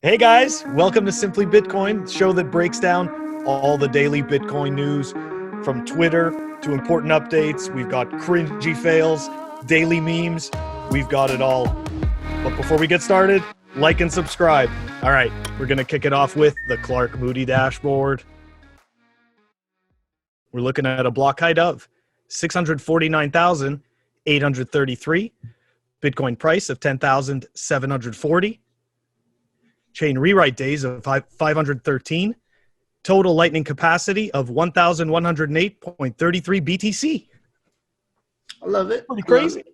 Hey guys, welcome to Simply Bitcoin, the show that breaks down all the daily Bitcoin news from Twitter to important updates. We've got cringy fails, daily memes, we've got it all. But before we get started, like and subscribe. All right, we're going to kick it off with the Clark Moody dashboard. We're looking at a block height of 649,833, Bitcoin price of 10,740. Chain rewrite days of 513, total lightning capacity of 1,108.33 BTC. I love it. Pretty crazy.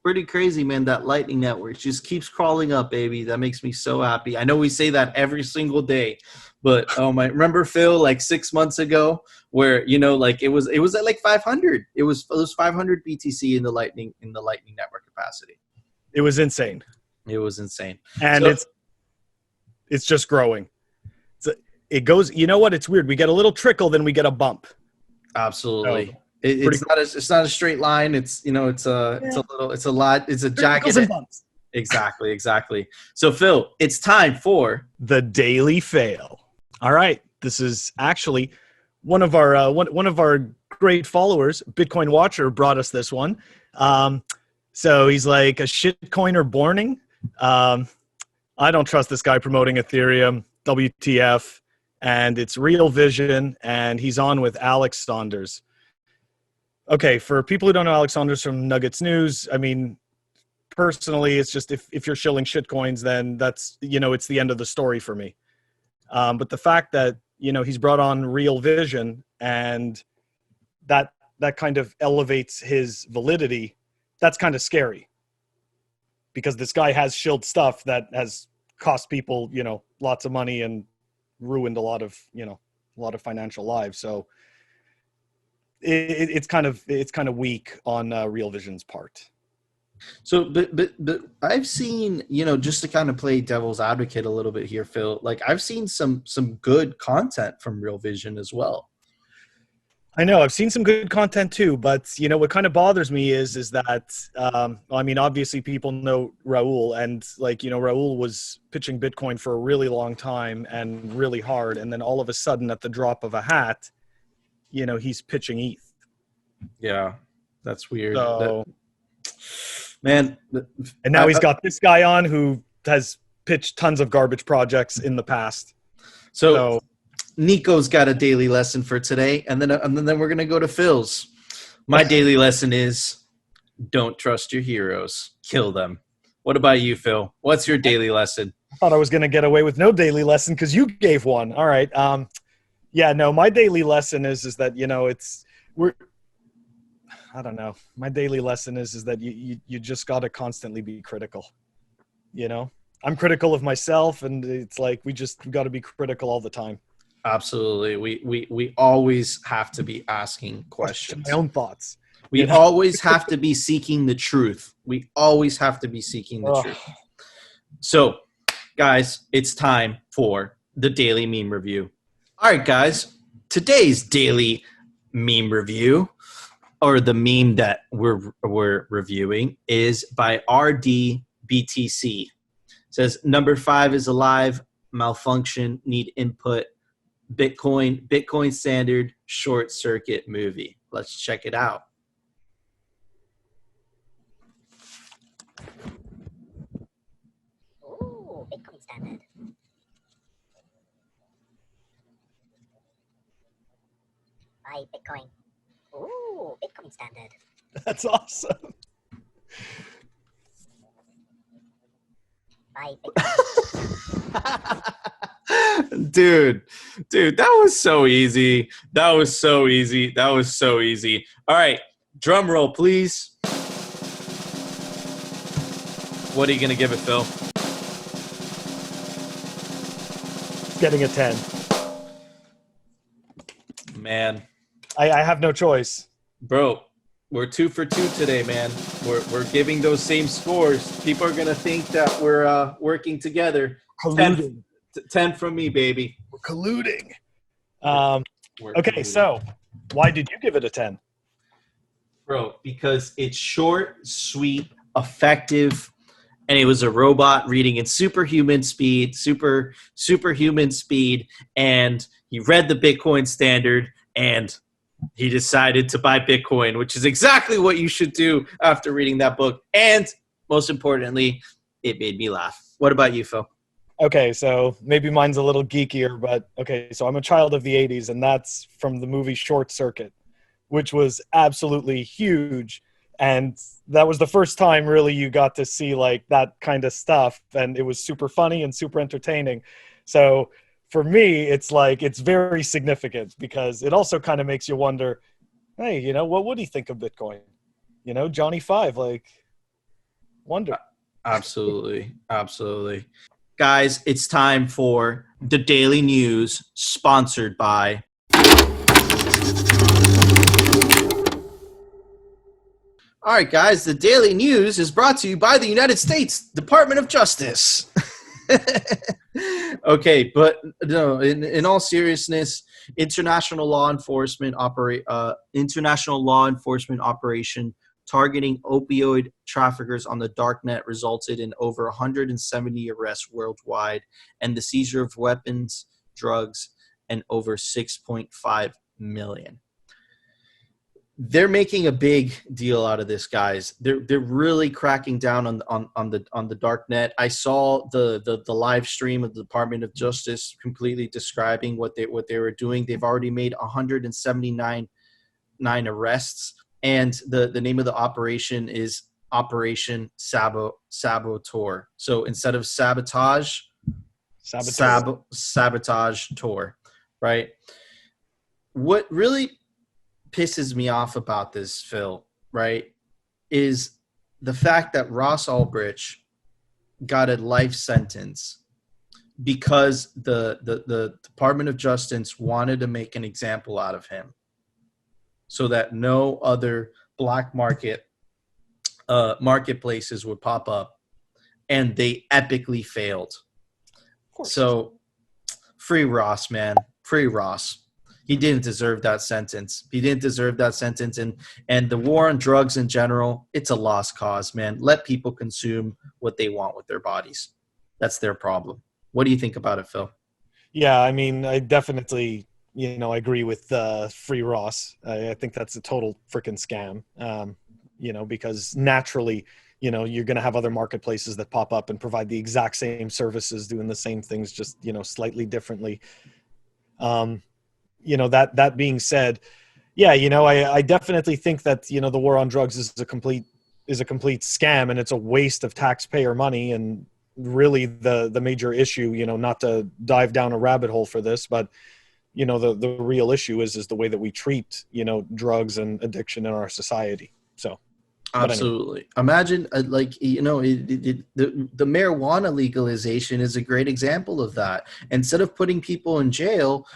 Pretty crazy, man. That lightning network just keeps crawling up, baby. That makes me so happy. I know we say that every single day, but remember Phil, like 6 months ago, where like it was at like 500. It was 500 BTC in the lightning network capacity. It was insane. It was insane, and it's just growing. It goes. You know what? It's weird. We get a little trickle, then we get a bump. Absolutely. It's not a straight line. It's a jagged. And bumps. Exactly. So Phil, it's time for the daily fail. All right. This is actually one of our great followers, Bitcoin Watcher, brought us this one. So he's like a shitcoiner borning. I don't trust this guy promoting Ethereum, WTF, and it's Real Vision, and he's on with Alex Saunders. Okay, for people who don't know Alex Saunders from Nuggets News, I mean, personally, it's just if you're shilling shitcoins, then that's, it's the end of the story for me. But the fact that, he's brought on Real Vision and that kind of elevates his validity, that's kind of scary. Because this guy has shilled stuff that has cost people, lots of money and ruined a lot of financial lives. So it's kind of weak on Real Vision's part. So, but I've seen, just to kind of play devil's advocate a little bit here, Phil. Like I've seen some good content from Real Vision as well. I know I've seen some good content too, but what kind of bothers me is that obviously people know Raul, and Raul was pitching Bitcoin for a really long time and really hard, and then all of a sudden at the drop of a hat, he's pitching ETH. Yeah, that's weird. So, man, and now he's got this guy on who has pitched tons of garbage projects in the past. So Nico's got a daily lesson for today, and then we're gonna go to Phil's. My daily lesson is: don't trust your heroes, kill them. What about you, Phil? What's your daily lesson? I thought I was gonna get away with no daily lesson because you gave one. All right. My daily lesson is that I don't know. My daily lesson is that you just got to constantly be critical. I'm critical of myself, and it's like we got to be critical all the time. Absolutely. We always have to be asking questions. My own thoughts. We always have to be seeking the truth. We always have to be seeking the truth. So, guys, it's time for the daily meme review. All right, guys. Today's daily meme review, or the meme that we're reviewing, is by RDBTC. It says, number 5 is alive, malfunction, need input. Bitcoin standard short circuit movie. Let's check it out. Ooh, Bitcoin standard. Buy Bitcoin. Ooh, Bitcoin standard. That's awesome. Buy Bitcoin. Dude, that was so easy. All right, drum roll, please. What are you gonna give it, Phil? It's getting a 10. Man, I have no choice, bro. We're 2 for 2 today, man. We're giving those same scores. People are gonna think that we're working together. colluding. 10 from me, baby. We're colluding. Okay, so why did you give it a 10? Bro, because it's short, sweet, effective, and it was a robot reading in superhuman speed, superhuman speed, and he read the Bitcoin standard, and he decided to buy Bitcoin, which is exactly what you should do after reading that book. And most importantly, it made me laugh. What about you, Phil? Okay, so maybe mine's a little geekier, but okay, so I'm a child of the 80s, and that's from the movie Short Circuit, which was absolutely huge. And that was the first time really you got to see like that kind of stuff, and it was super funny and super entertaining. So for me, it's like it's very significant because it also kind of makes you wonder, hey, you know, what would he think of Bitcoin? You know, Johnny Five, like, wonder. Absolutely. Absolutely. Guys, it's time for the Daily News, sponsored by... All right, guys, the Daily News is brought to you by the United States Department of Justice. Okay, but no, in all seriousness, international law enforcement operation targeting opioid traffickers on the darknet resulted in over 170 arrests worldwide and the seizure of weapons, drugs, and over 6.5 million. They're making a big deal out of this, guys. They're really cracking down on the dark net. I saw the live stream of the Department of Justice completely describing what they were doing. They've already made 179 arrests, and the name of the operation is Operation Saboteur. So instead of sabotage, sabotage tour, right? What really pisses me off about this, Phil, right, is the fact that Ross Ulbricht got a life sentence because the Department of Justice wanted to make an example out of him so that no other black market marketplaces would pop up, and they epically failed. So free Ross, man. Free Ross. He didn't deserve that sentence. He didn't deserve that sentence. And the war on drugs in general, it's a lost cause, man. Let people consume what they want with their bodies. That's their problem. What do you think about it, Phil? Yeah, I mean, I definitely, you know, I agree with free Ross. I think that's a total freaking scam, you know, because naturally, you know, you're going to have other marketplaces that pop up and provide the exact same services, doing the same things, just, you know, slightly differently. You know, that being said, yeah, you know, I definitely think that, you know, the war on drugs is a complete scam, and it's a waste of taxpayer money. And really the major issue, you know, not to dive down a rabbit hole for this, but, you know, the real issue is the way that we treat, you know, drugs and addiction in our society. So. Absolutely. Anyway. Imagine, like, you know, the marijuana legalization is a great example of that. Instead of putting people in jail,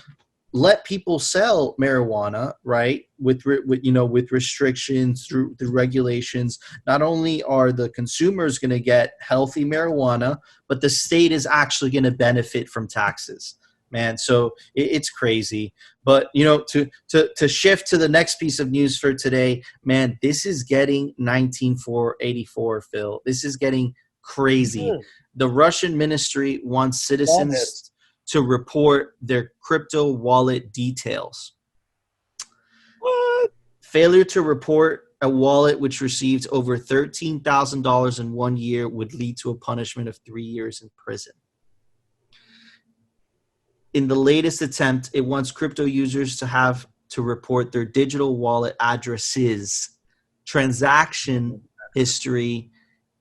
let people sell marijuana, right? With you know, with restrictions, through the regulations. Not only are the consumers going to get healthy marijuana, but the state is actually going to benefit from taxes, man. So it's crazy. But, you know, to shift to the next piece of news for today, man, this is getting 19484, Phil. This is getting crazy. Sure. The Russian ministry wants citizens to report their crypto wallet details. What? Failure to report a wallet which received over $13,000 in 1 year would lead to a punishment of 3 years in prison. In the latest attempt, it wants crypto users to have to report their digital wallet addresses, transaction history,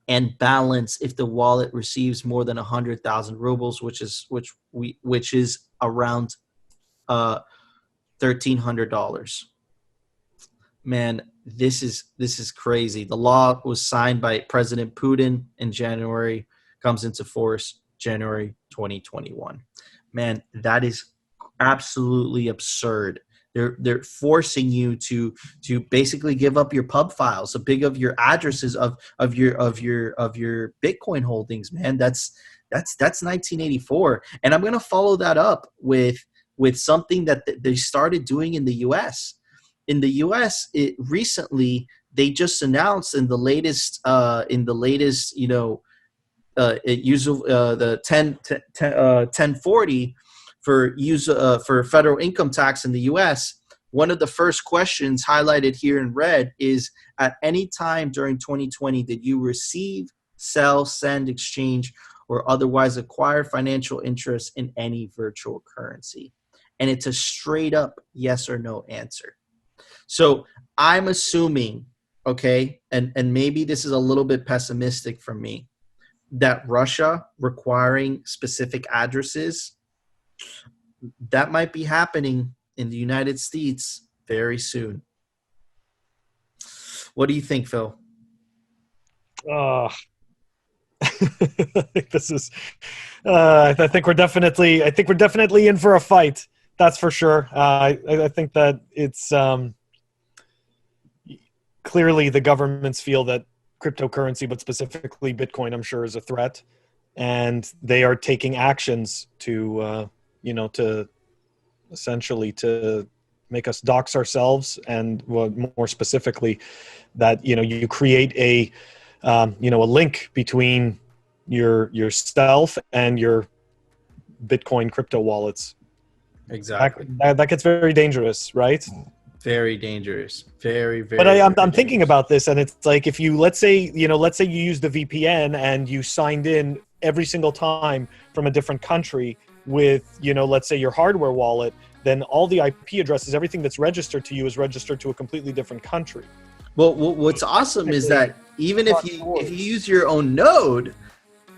and balance if the wallet receives more than 100,000 rubles, which is around $1,300. Man, this is crazy. The law was signed by President Putin in January, comes into force January 2021. Man, that is absolutely absurd. They're forcing you to basically give up your pub files, a big of your addresses of your Bitcoin holdings, man. That's 1984. And I'm gonna follow that up with something that they started doing in the US. In the US, recently they just announced in the latest it uses the 1040 for federal income tax in the U.S. One of the first questions highlighted here in red is, at any time during 2020 did you receive, sell, send, exchange, or otherwise acquire financial interest in any virtual currency? And it's a straight up yes or no answer. So I'm assuming, okay, and maybe this is a little bit pessimistic from me, that Russia requiring specific addresses, that might be happening in the United States very soon. What do you think, Phil? I think this is. I think we're definitely in for a fight. That's for sure. I think that it's clearly the governments feel that cryptocurrency, but specifically Bitcoin, I'm sure, is a threat, and they are taking actions to to essentially to make us dox ourselves, and more specifically, that you create a a link between yourself and your Bitcoin crypto wallets. Exactly. That gets very dangerous, right? Very dangerous. Very, very. But I'm dangerous. thinking about this, and it's like, if you let's say you use the VPN and you signed in every single time from a different country with let's say your hardware wallet, then all the IP addresses, everything that's registered to you, is registered to a completely different country. Well, what's awesome is that even if you use your own node,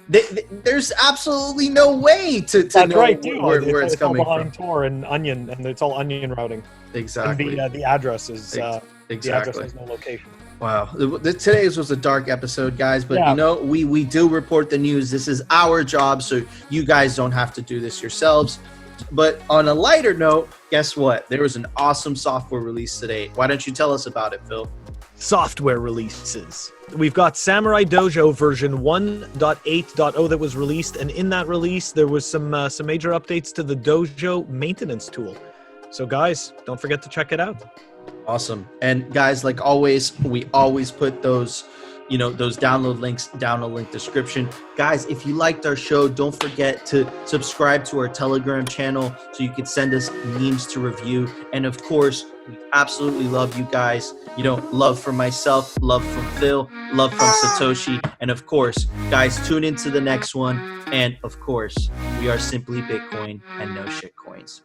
there's absolutely no way to That's know right, where it's coming all behind from. Tor and Onion, and it's all Onion routing. Exactly. And the address is Exactly. the address has no location. Wow. Today's was a dark episode, guys, but we do report the news. This is our job, so you guys don't have to do this yourselves. But on a lighter note, guess what? There was an awesome software release today. Why don't you tell us about it, Phil? Software releases. We've got Samurai Dojo version 1.8.0 that was released, and in that release there was some major updates to the Dojo maintenance tool. So guys, don't forget to check it out. Awesome. And guys, like always, we always put those download links down a link description. Guys, if you liked our show, don't forget to subscribe to our Telegram channel so you can send us memes to review. And of course, we absolutely love you guys. Love from myself, love from Phil, love from Satoshi. And of course, guys, tune into the next one. And of course, we are simply Bitcoin and no shit coins.